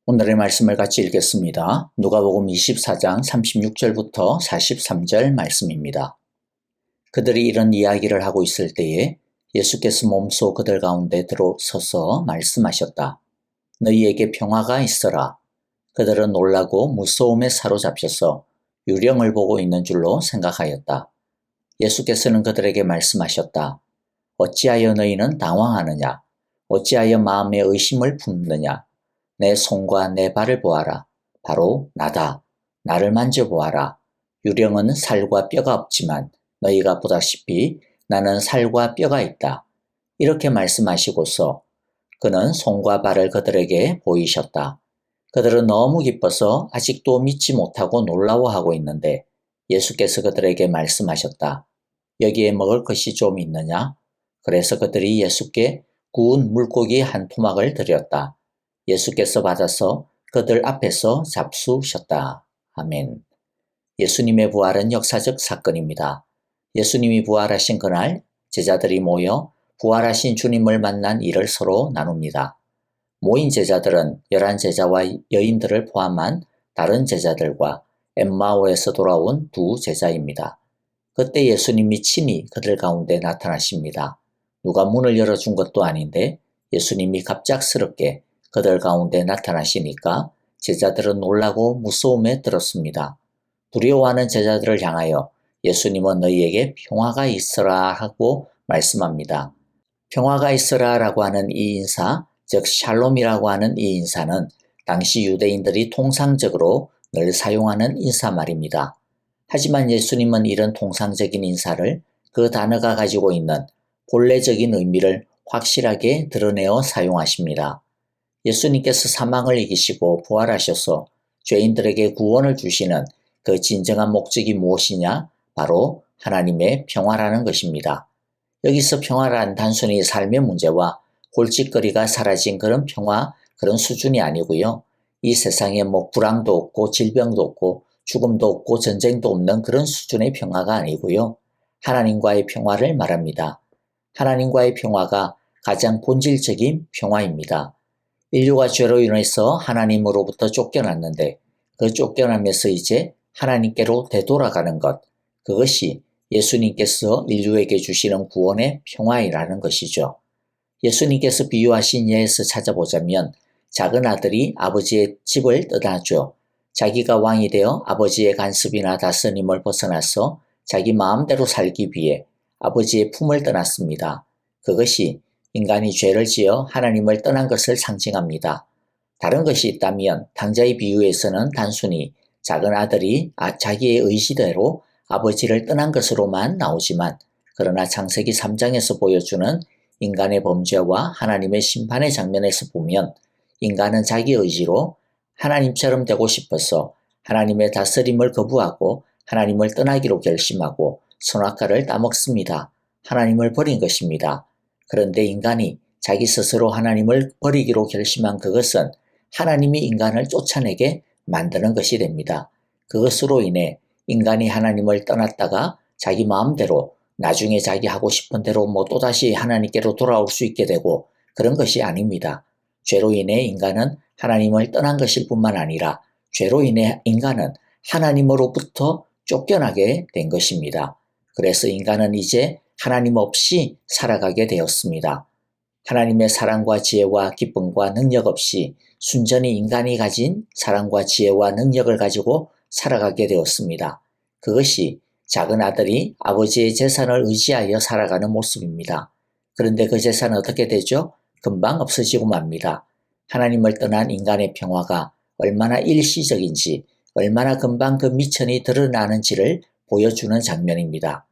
오늘의 말씀을 같이 읽겠습니다. 누가복음 24장 36절부터 43절 말씀입니다. 그들이 이런 이야기를 하고 있을 때에 예수께서 몸소 그들 가운데 들어서서 말씀하셨다. 너희에게 평화가 있어라. 그들은 놀라고 무서움에 사로잡혀서 유령을 보고 있는 줄로 생각하였다. 예수께서는 그들에게 말씀하셨다. 어찌하여 너희는 당황하느냐? 어찌하여 마음에 의심을 품느냐? 내 손과 내 발을 보아라. 바로 나다. 나를 만져보아라. 유령은 살과 뼈가 없지만 너희가 보다시피 나는 살과 뼈가 있다. 이렇게 말씀하시고서 그는 손과 발을 그들에게 보이셨다. 그들은 너무 기뻐서 아직도 믿지 못하고 놀라워하고 있는데 예수께서 그들에게 말씀하셨다. 여기에 먹을 것이 좀 있느냐? 그래서 그들이 예수께 구운 물고기 한 토막을 드렸다. 예수께서 받아서 그들 앞에서 잡수셨다. 아멘. 예수님의 부활은 역사적 사건입니다. 예수님이 부활하신 그날 제자들이 모여 부활하신 주님을 만난 일을 서로 나눕니다. 모인 제자들은 11제자와 여인들을 포함한 다른 제자들과 엠마오에서 돌아온 두 제자입니다. 그때 예수님이 친히 그들 가운데 나타나십니다. 누가 문을 열어준 것도 아닌데 예수님이 갑작스럽게 그들 가운데 나타나시니까 제자들은 놀라고 무서움에 들었습니다. 두려워하는 제자들을 향하여 예수님은 너희에게 평화가 있어라 하고 말씀합니다. 평화가 있어라 라고 하는 이 인사, 즉 샬롬이라고 하는 이 인사는 당시 유대인들이 통상적으로 늘 사용하는 인사말입니다. 하지만 예수님은 이런 통상적인 인사를 그 단어가 가지고 있는 본래적인 의미를 확실하게 드러내어 사용하십니다. 예수님께서 사망을 이기시고 부활하셔서 죄인들에게 구원을 주시는 그 진정한 목적이 무엇이냐? 바로 하나님의 평화라는 것입니다. 여기서 평화란 단순히 삶의 문제와 골칫거리가 사라진 그런 평화, 그런 수준이 아니고요. 이 세상에 불황도 없고 질병도 없고 죽음도 없고 전쟁도 없는 그런 수준의 평화가 아니고요. 하나님과의 평화를 말합니다. 하나님과의 평화가 가장 본질적인 평화입니다. 인류가 죄로 인해서 하나님으로부터 쫓겨났는데 그 쫓겨나면서 이제 하나님께로 되돌아가는 것, 그것이 예수님께서 인류에게 주시는 구원의 평화이라는 것이죠. 예수님께서 비유하신 예에서 찾아보자면 작은 아들이 아버지의 집을 떠나죠. 자기가 왕이 되어 아버지의 간섭이나 다스림을 벗어나서 자기 마음대로 살기 위해 아버지의 품을 떠났습니다. 그것이 인간이 죄를 지어 하나님을 떠난 것을 상징합니다. 다른 것이 있다면 당자의 비유에서는 단순히 작은 아들이 자기의 의지대로 아버지를 떠난 것으로만 나오지만 그러나 창세기 3장에서 보여주는 인간의 범죄와 하나님의 심판의 장면에서 보면 인간은 자기 의지로 하나님처럼 되고 싶어서 하나님의 다스림을 거부하고 하나님을 떠나기로 결심하고 선악과를 따먹습니다. 하나님을 버린 것입니다. 그런데 인간이 자기 스스로 하나님을 버리기로 결심한 그것은 하나님이 인간을 쫓아내게 만드는 것이 됩니다. 그것으로 인해 인간이 하나님을 떠났다가 자기 마음대로 나중에 자기 하고 싶은 대로 또다시 하나님께로 돌아올 수 있게 되고 그런 것이 아닙니다. 죄로 인해 인간은 하나님을 떠난 것일 뿐만 아니라 죄로 인해 인간은 하나님으로부터 쫓겨나게 된 것입니다. 그래서 인간은 이제 하나님 없이 살아가게 되었습니다. 하나님의 사랑과 지혜와 기쁨과 능력 없이 순전히 인간이 가진 사랑과 지혜와 능력을 가지고 살아가게 되었습니다. 그것이 작은 아들이 아버지의 재산을 의지하여 살아가는 모습입니다. 그런데 그 재산은 어떻게 되죠? 금방 없어지고 맙니다. 하나님을 떠난 인간의 평화가 얼마나 일시적인지, 얼마나 금방 그 미천이 드러나는지를 보여주는 장면입니다.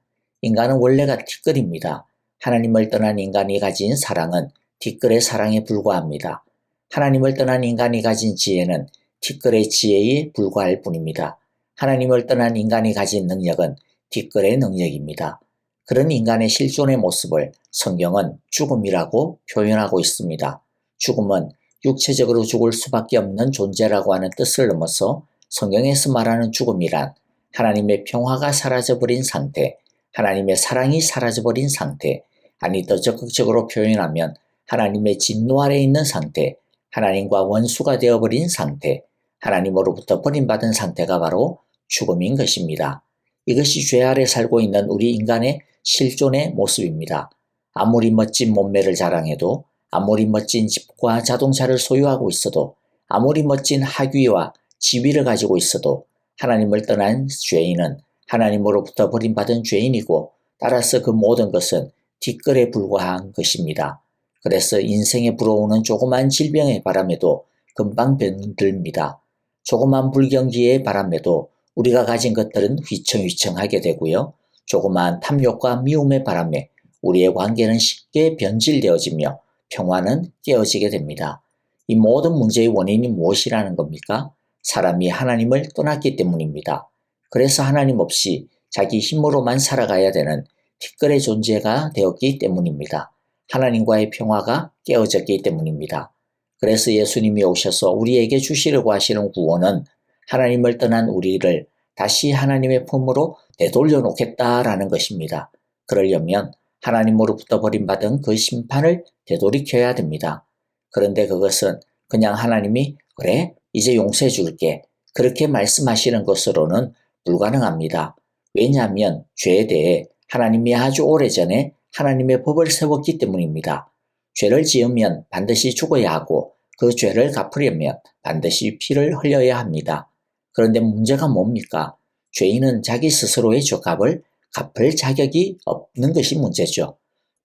인간은 원래가 티끌입니다. 하나님을 떠난 인간이 가진 사랑은 티끌의 사랑에 불과합니다. 하나님을 떠난 인간이 가진 지혜는 티끌의 지혜에 불과할 뿐입니다. 하나님을 떠난 인간이 가진 능력은 티끌의 능력입니다. 그런 인간의 실존의 모습을 성경은 죽음이라고 표현하고 있습니다. 죽음은 육체적으로 죽을 수밖에 없는 존재라고 하는 뜻을 넘어서 성경에서 말하는 죽음이란 하나님의 평화가 사라져버린 상태, 하나님의 사랑이 사라져버린 상태, 아니 더 적극적으로 표현하면 하나님의 진노 아래 있는 상태, 하나님과 원수가 되어버린 상태, 하나님으로부터 버림받은 상태가 바로 죽음인 것입니다. 이것이 죄 아래 살고 있는 우리 인간의 실존의 모습입니다. 아무리 멋진 몸매를 자랑해도, 아무리 멋진 집과 자동차를 소유하고 있어도, 아무리 멋진 학위와 지위를 가지고 있어도 하나님을 떠난 죄인은 하나님으로부터 버림받은 죄인이고, 따라서 그 모든 것은 뒷글에 불과한 것입니다. 그래서 인생에 불어오는 조그만 질병의 바람에도 금방 병들입니다. 조그만 불경기의 바람에도 우리가 가진 것들은 휘청휘청하게 되고요. 조그만 탐욕과 미움의 바람에 우리의 관계는 쉽게 변질되어지며 평화는 깨어지게 됩니다. 이 모든 문제의 원인이 무엇이라는 겁니까? 사람이 하나님을 떠났기 때문입니다. 그래서 하나님 없이 자기 힘으로만 살아가야 되는 뒷글의 존재가 되었기 때문입니다. 하나님과의 평화가 깨어졌기 때문입니다. 그래서 예수님이 오셔서 우리에게 주시려고 하시는 구원은 하나님을 떠난 우리를 다시 하나님의 품으로 되돌려 놓겠다라는 것입니다. 그러려면 하나님으로부터 버림받은 그 심판을 되돌이켜야 됩니다. 그런데 그것은 그냥 하나님이 그래 이제 용서해 줄게 그렇게 말씀하시는 것으로는 불가능합니다. 왜냐하면 죄에 대해 하나님이 아주 오래전에 하나님의 법을 세웠기 때문입니다. 죄를 지으면 반드시 죽어야 하고 그 죄를 갚으려면 반드시 피를 흘려야 합니다. 그런데 문제가 뭡니까? 죄인은 자기 스스로의 죄값을 갚을 자격이 없는 것이 문제죠.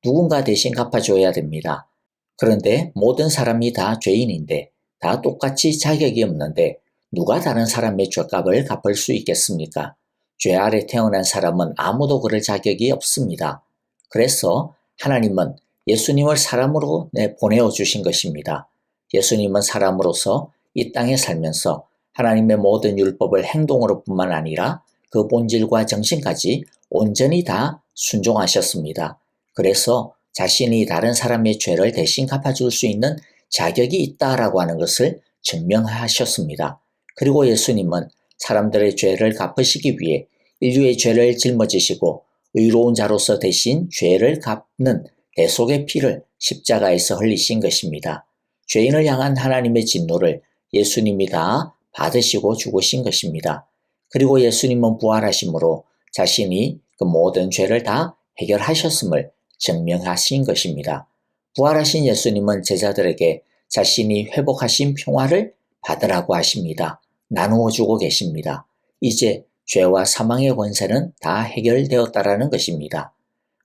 누군가 대신 갚아줘야 됩니다. 그런데 모든 사람이 다 죄인인데 다 똑같이 자격이 없는데 누가 다른 사람의 죄값을 갚을 수 있겠습니까? 죄 아래 태어난 사람은 아무도 그럴 자격이 없습니다. 그래서 하나님은 예수님을 사람으로 보내어 주신 것입니다. 예수님은 사람으로서 이 땅에 살면서 하나님의 모든 율법을 행동으로뿐만 아니라 그 본질과 정신까지 온전히 다 순종하셨습니다. 그래서 자신이 다른 사람의 죄를 대신 갚아줄 수 있는 자격이 있다라고 하는 것을 증명하셨습니다. 그리고 예수님은 사람들의 죄를 갚으시기 위해 인류의 죄를 짊어지시고 의로운 자로서 대신 죄를 갚는 대속의 피를 십자가에서 흘리신 것입니다. 죄인을 향한 하나님의 진노를 예수님이 다 받으시고 죽으신 것입니다. 그리고 예수님은 부활하심으로 자신이 그 모든 죄를 다 해결하셨음을 증명하신 것입니다. 부활하신 예수님은 제자들에게 자신이 회복하신 평화를 받으라고 하십니다. 나누어 주고 계십니다. 이제 죄와 사망의 권세는 다 해결되었다라는 것입니다.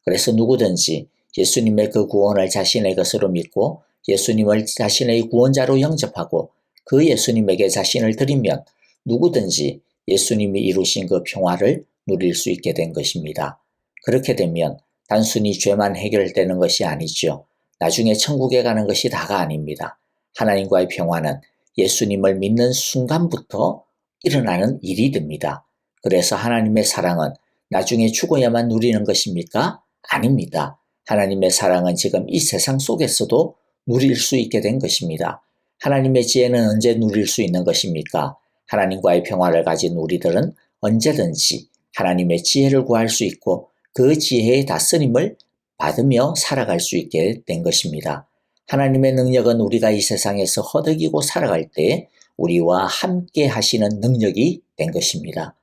그래서 누구든지 예수님의 그 구원을 자신의 것으로 믿고 예수님을 자신의 구원자로 영접하고 그 예수님에게 자신을 드리면 누구든지 예수님이 이루신 그 평화를 누릴 수 있게 된 것입니다. 그렇게 되면 단순히 죄만 해결되는 것이 아니죠. 나중에 천국에 가는 것이 다가 아닙니다. 하나님과의 평화는 예수님을 믿는 순간부터 일어나는 일이 됩니다. 그래서 하나님의 사랑은 나중에 죽어야만 누리는 것입니까? 아닙니다. 하나님의 사랑은 지금 이 세상 속에서도 누릴 수 있게 된 것입니다. 하나님의 지혜는 언제 누릴 수 있는 것입니까? 하나님과의 평화를 가진 우리들은 언제든지 하나님의 지혜를 구할 수 있고 그 지혜의 다스림을 받으며 살아갈 수 있게 된 것입니다. 하나님의 능력은 우리가 이 세상에서 허덕이고 살아갈 때 우리와 함께 하시는 능력이 된 것입니다.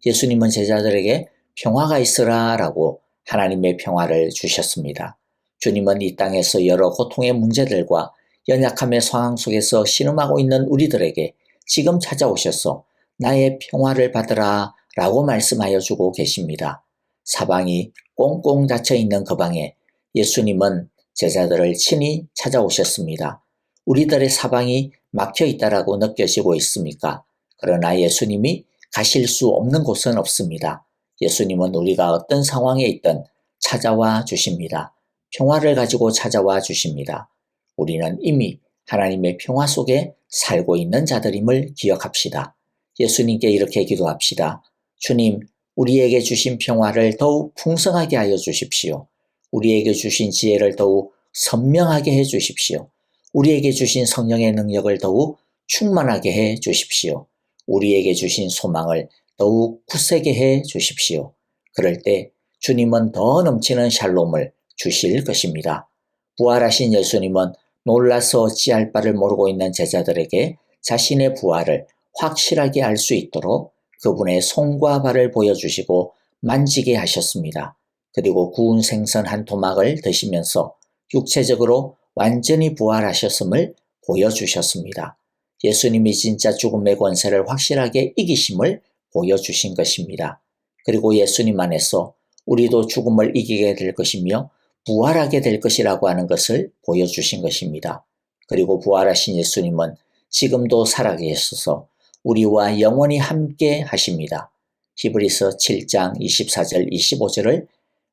예수님은 제자들에게 평화가 있으라 라고 하나님의 평화를 주셨습니다. 주님은 이 땅에서 여러 고통의 문제들과 연약함의 상황 속에서 신음하고 있는 우리들에게 지금 찾아오셔서 나의 평화를 받으라 라고 말씀하여 주고 계십니다. 사방이 꽁꽁 닫혀 있는 그 방에 예수님은 제자들을 친히 찾아오셨습니다. 우리들의 사방이 막혀 있다라고 느껴지고 있습니까? 그러나 예수님이 가실 수 없는 곳은 없습니다. 예수님은 우리가 어떤 상황에 있든 찾아와 주십니다. 평화를 가지고 찾아와 주십니다. 우리는 이미 하나님의 평화 속에 살고 있는 자들임을 기억합시다. 예수님께 이렇게 기도합시다. 주님, 우리에게 주신 평화를 더욱 풍성하게 하여 주십시오. 우리에게 주신 지혜를 더욱 선명하게 해 주십시오. 우리에게 주신 성령의 능력을 더욱 충만하게 해 주십시오. 우리에게 주신 소망을 더욱 굳세게 해 주십시오. 그럴 때 주님은 더 넘치는 샬롬을 주실 것입니다. 부활하신 예수님은 놀라서 어찌할 바를 모르고 있는 제자들에게 자신의 부활을 확실하게 알 수 있도록 그분의 손과 발을 보여주시고 만지게 하셨습니다. 그리고 구운 생선 한 토막을 드시면서 육체적으로 완전히 부활하셨음을 보여주셨습니다. 예수님이 진짜 죽음의 권세를 확실하게 이기심을 보여주신 것입니다. 그리고 예수님 안에서 우리도 죽음을 이기게 될 것이며 부활하게 될 것이라고 하는 것을 보여주신 것입니다. 그리고 부활하신 예수님은 지금도 살아계셔서 우리와 영원히 함께 하십니다. 히브리서 7장 24절 25절을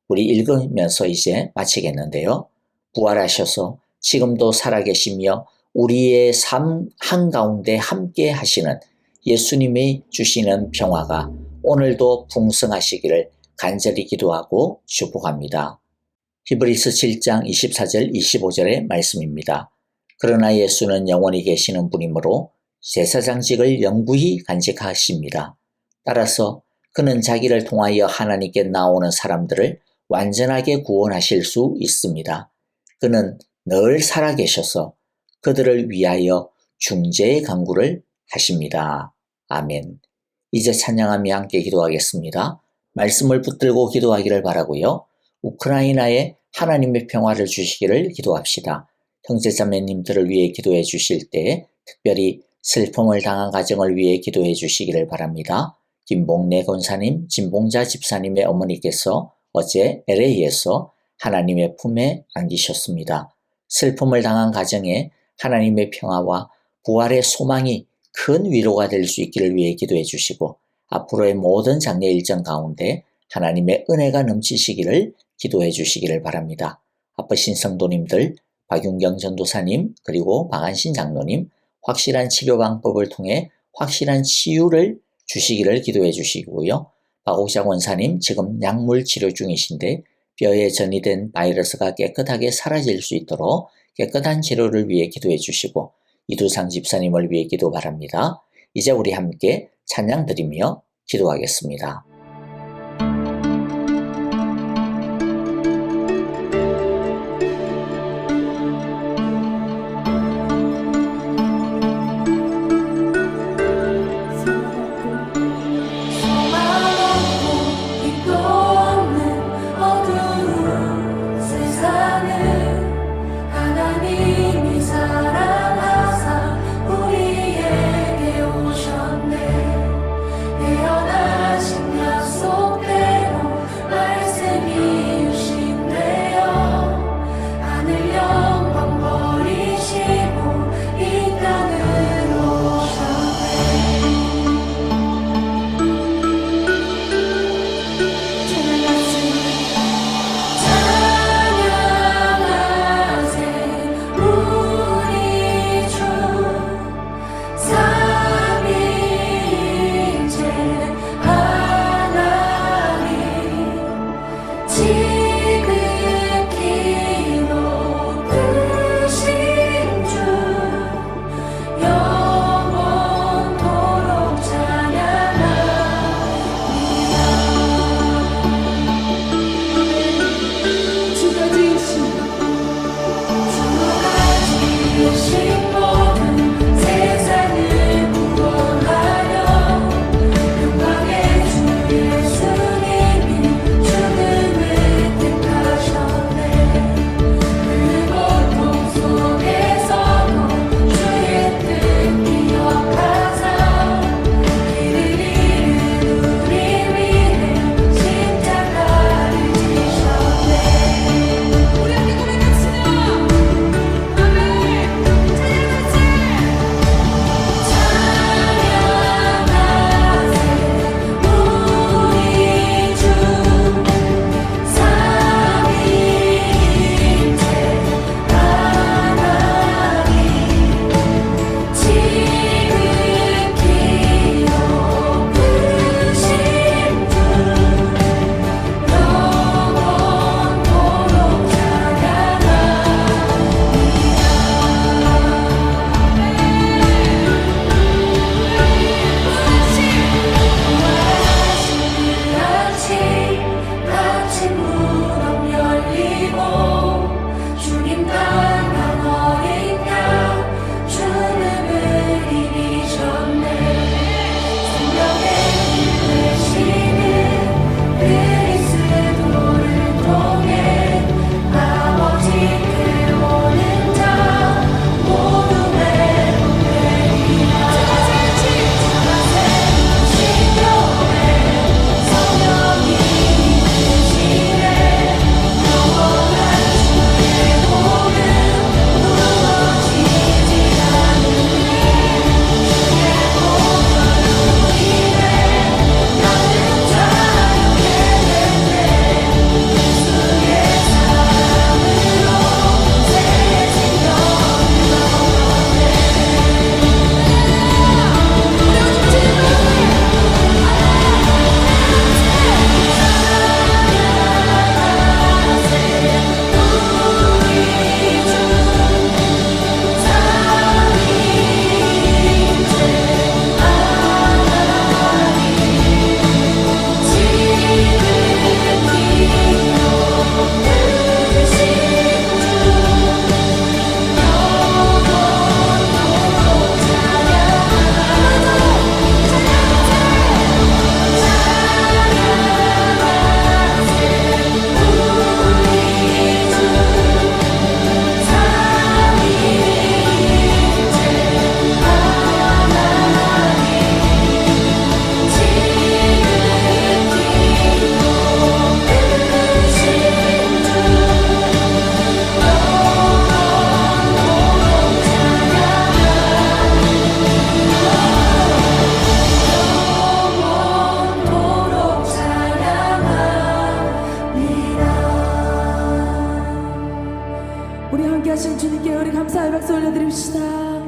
우리 읽으면서 이제 마치겠는데요. 부활하셔서 지금도 살아계시며 우리의 삶 한가운데 함께 하시는 예수님이 주시는 평화가 오늘도 풍성하시기를 간절히 기도하고 축복합니다. 히브리서 7장 24절 25절의 말씀입니다. 그러나 예수는 영원히 계시는 분이므로 제사장직을 영구히 간직하십니다. 따라서 그는 자기를 통하여 하나님께 나오는 사람들을 완전하게 구원하실 수 있습니다. 그는 늘 살아계셔서 그들을 위하여 중재의 간구를 하십니다. 아멘. 이제 찬양하며 함께 기도하겠습니다. 말씀을 붙들고 기도하기를 바라고요. 우크라이나에 하나님의 평화를 주시기를 기도합시다. 형제자매님들을 위해 기도해 주실 때 특별히 슬픔을 당한 가정을 위해 기도해 주시기를 바랍니다. 김봉래 권사님, 진봉자 집사님의 어머니께서 어제 LA에서 하나님의 품에 안기셨습니다. 슬픔을 당한 가정에 하나님의 평화와 부활의 소망이 큰 위로가 될 수 있기를 위해 기도해 주시고 앞으로의 모든 장례 일정 가운데 하나님의 은혜가 넘치시기를 기도해 주시기를 바랍니다. 아프신 성도님들, 박윤경 전도사님 그리고 박안신 장로님 확실한 치료 방법을 통해 확실한 치유를 주시기를 기도해 주시고요. 박옥자 원사님 지금 약물 치료 중이신데 뼈에 전이된 바이러스가 깨끗하게 사라질 수 있도록 깨끗한 치료를 위해 기도해 주시고 이두상 집사님을 위해 기도 바랍니다. 이제 우리 함께 찬양 드리며 기도하겠습니다. 박수 올려드립시다.